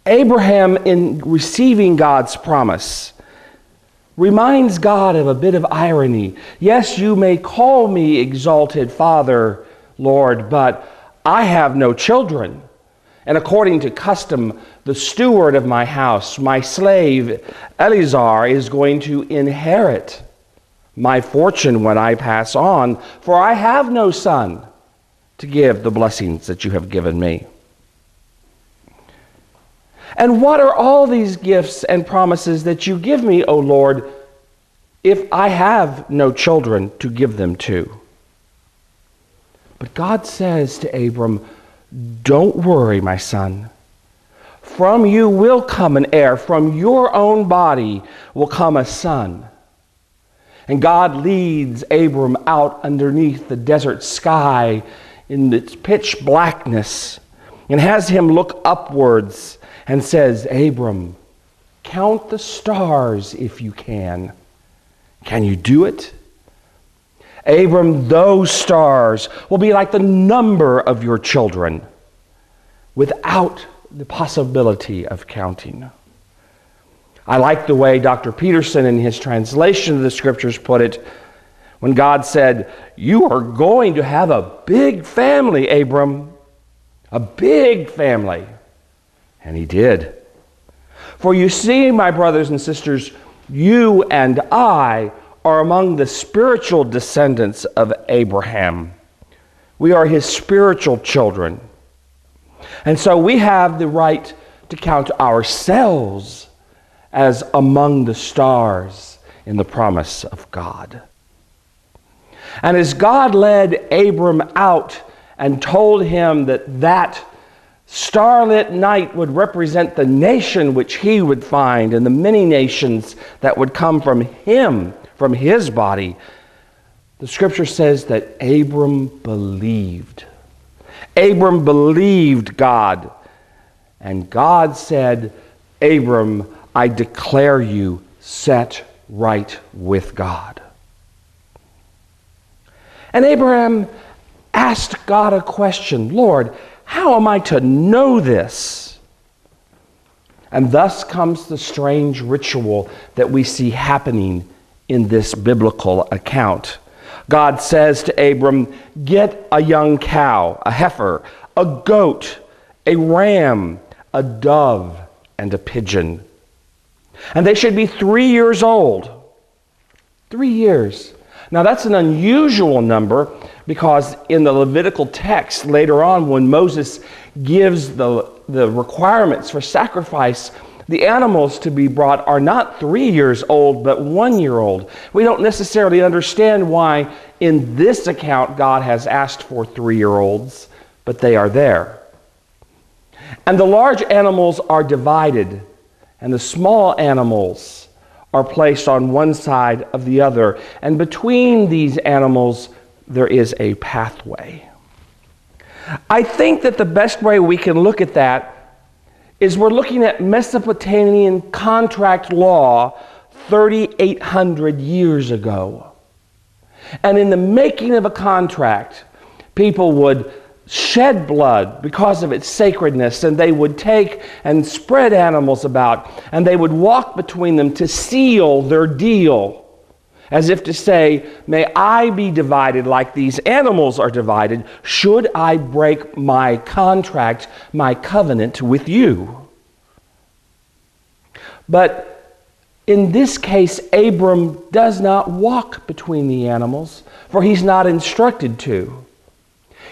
Abraham, in receiving God's promise, reminds God of a bit of irony. Yes, you may call me exalted Father, Lord, but I have no children. And according to custom, the steward of my house, my slave Eleazar, is going to inherit my fortune when I pass on, for I have no son to give the blessings that you have given me. And what are all these gifts and promises that you give me, O Lord, if I have no children to give them to? But God says to Abram, don't worry, my son. From you will come an heir. From your own body will come a son. And God leads Abram out underneath the desert sky in its pitch blackness and has him look upwards and says, Abram, count the stars if you can. Can you do it? Abram, those stars will be like the number of your children without the possibility of counting. I like the way Dr. Peterson in his translation of the scriptures put it when God said, you are going to have a big family, Abram, a big family. And he did. For you see, my brothers and sisters, you and I are among the spiritual descendants of Abraham. We are his spiritual children. And so we have the right to count ourselves as among the stars in the promise of God. And as God led Abram out and told him that that starlit night would represent the nation which he would find and the many nations that would come from him, from his body, the scripture says that Abram believed. Abram believed God. And God said, Abram, I declare you set right with God. And Abraham asked God a question, Lord, how am I to know this? And thus comes the strange ritual that we see happening in this biblical account. God says to Abram, get a young cow, a heifer, a goat, a ram, a dove, and a pigeon. And they should be 3 years old. 3 years. Now that's an unusual number because in the Levitical text later on when Moses gives the requirements for sacrifice, the animals to be brought are not 3 years old, but 1 year old. We don't necessarily understand why in this account God has asked for 3-year-olds, but they are there. And the large animals are divided, and the small animals are placed on one side of the other. And between these animals, there is a pathway. I think that the best way we can look at that is we're looking at Mesopotamian contract law 3,800 years ago. And in the making of a contract, people would shed blood because of its sacredness, and they would take and spread animals about, and they would walk between them to seal their deal, as if to say, may I be divided like these animals are divided, should I break my contract, my covenant with you. But in this case, Abram does not walk between the animals, for he's not instructed to.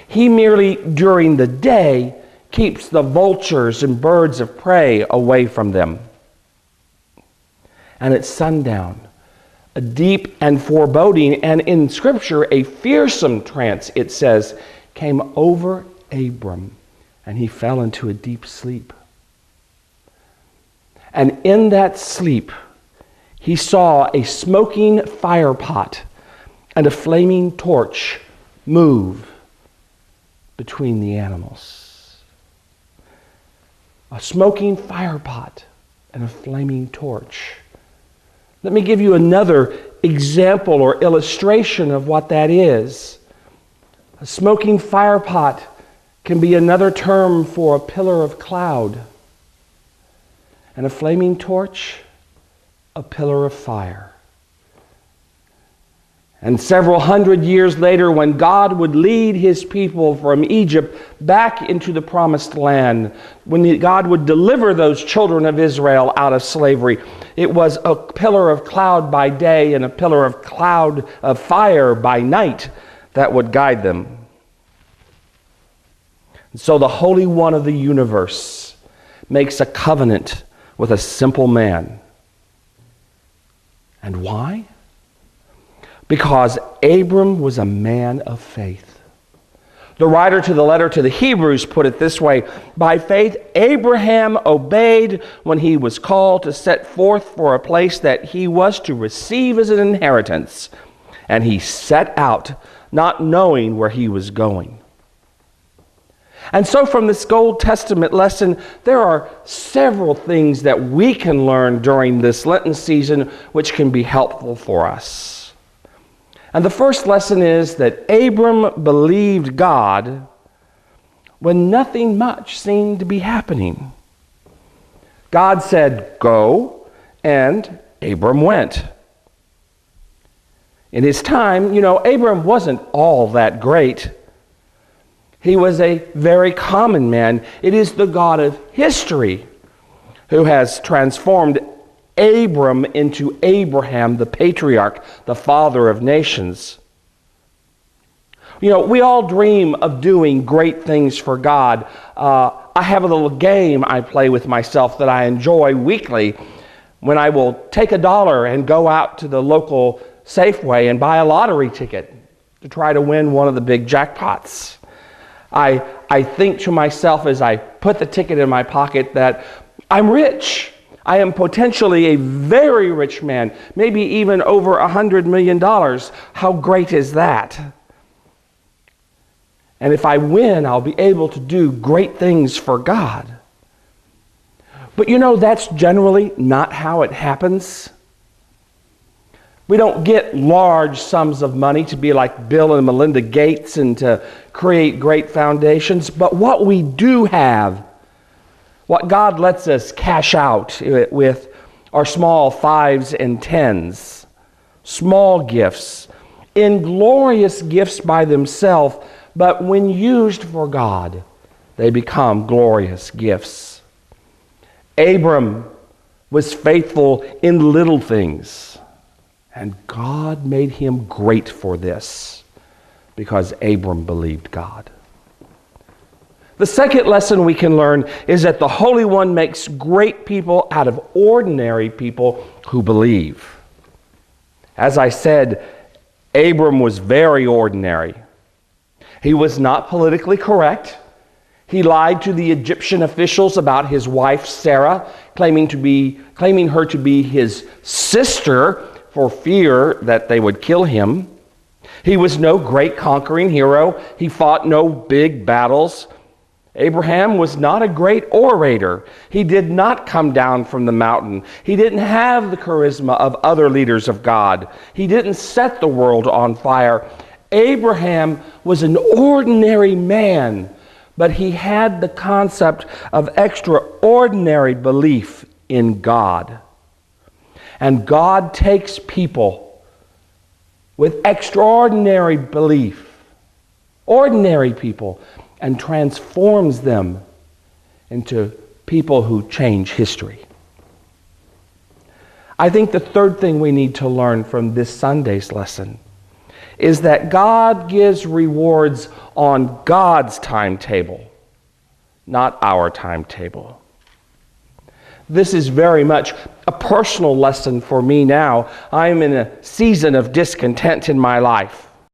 He merely, during the day, keeps the vultures and birds of prey away from them. And at sundown, a deep and foreboding, and in Scripture, a fearsome trance, it says, came over Abram, and he fell into a deep sleep. And in that sleep, he saw a smoking fire pot and a flaming torch move between the animals. A smoking fire pot and a flaming torch. Let me give you another example or illustration of what that is. A smoking fire pot can be another term for a pillar of cloud. and a flaming torch, a pillar of fire. And several hundred years later, when God would lead his people from Egypt back into the promised land, when God would deliver those children of Israel out of slavery, it was a pillar of cloud by day and a pillar of cloud of fire by night that would guide them. And so the Holy One of the universe makes a covenant with a simple man. And why? Because Abram was a man of faith. The writer to the letter to the Hebrews put it this way: by faith, Abraham obeyed when he was called to set forth for a place that he was to receive as an inheritance. And he set out, not knowing where he was going. And so from this Old Testament lesson, there are several things that we can learn during this Lenten season which can be helpful for us. And the first lesson is that Abram believed God when nothing much seemed to be happening. God said, "Go," and Abram went. In his time, Abram wasn't all that great. He was a very common man. It is the God of history who has transformed Abram into Abraham, the patriarch, the father of nations. We all dream of doing great things for God. I have a little game I play with myself that I enjoy weekly, when I will take $1 and go out to the local Safeway and buy a lottery ticket to try to win one of the big jackpots. I think to myself as I put the ticket in my pocket that I'm rich. I am potentially a very rich man, maybe even over $100 million. How great is that? And if I win, I'll be able to do great things for God. But that's generally not how it happens. We don't get large sums of money to be like Bill and Melinda Gates and to create great foundations. But what we do have, what God lets us cash out with, are small 5s and 10s, small gifts, inglorious gifts by themselves, but when used for God, they become glorious gifts. Abram was faithful in little things, and God made him great for this, because Abram believed God. The second lesson we can learn is that the Holy One makes great people out of ordinary people who believe. As I said, Abram was very ordinary. He was not politically correct. He lied to the Egyptian officials about his wife Sarah, claiming her to be his sister for fear that they would kill him. He was no great conquering hero. He fought no big battles. Abraham was not a great orator. He did not come down from the mountain. He didn't have the charisma of other leaders of God. He didn't set the world on fire. Abraham was an ordinary man, but he had the concept of extraordinary belief in God. And God takes people with extraordinary belief, ordinary people, and transforms them into people who change history. I think the third thing we need to learn from this Sunday's lesson is that God gives rewards on God's timetable, not our timetable. This is very much a personal lesson for me now. I'm in a season of discontent in my life.